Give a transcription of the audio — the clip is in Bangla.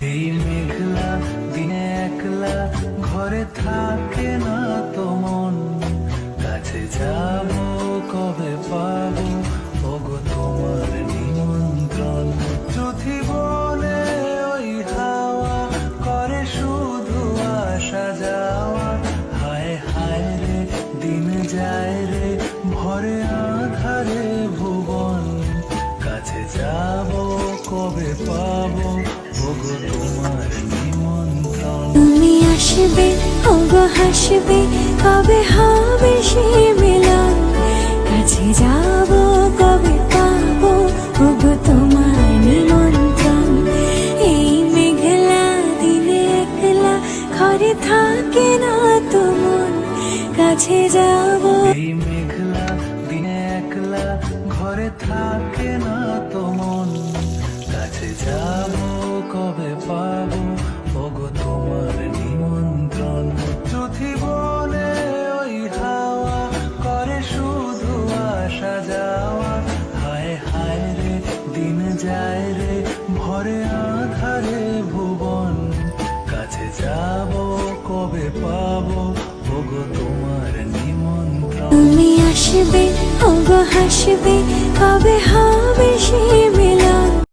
এই মেঘলা দিনে একলা ঘরে থাকে না তো মন, কাছে যাব কবে পাবো ওগো তোমার নিমন্ত্রণ। চুথি বনে ওই হাওয়া করে শুধু আসা যাওয়া, হায় হায় রে দিন যায় রে ভরে আধারে ভুবন, কাছে যাব কবে পাবো ওগো তোমার নিমন্ত্রণ। তুমি আসবে ওগো হাসবে কবে হবে সে মিলন, কাছে যাব কবে পাবো ওগো তোমার নিমন্ত্রণ। এই মেঘলা দিনে একলা ঘরে থাকে না তো মন, কাছে যাব। এই মেঘলা দিনে একলা ঘরে থাকে না তো মন, কাছে যাব কবে পাবো ওগো তোমার নিমন্ত্রণ। চুথি বনে ওই হাওয়া করে শুধু আসা যাওয়া, হায় হায় রে দিন যায় রে ভরে আধারে ভুবন, কাছে যাব কবে পাবো ওগো তোমার নিমন্ত্রণ। তুমি আসবে ওগো হাসবে কবে হবে সে মিলন।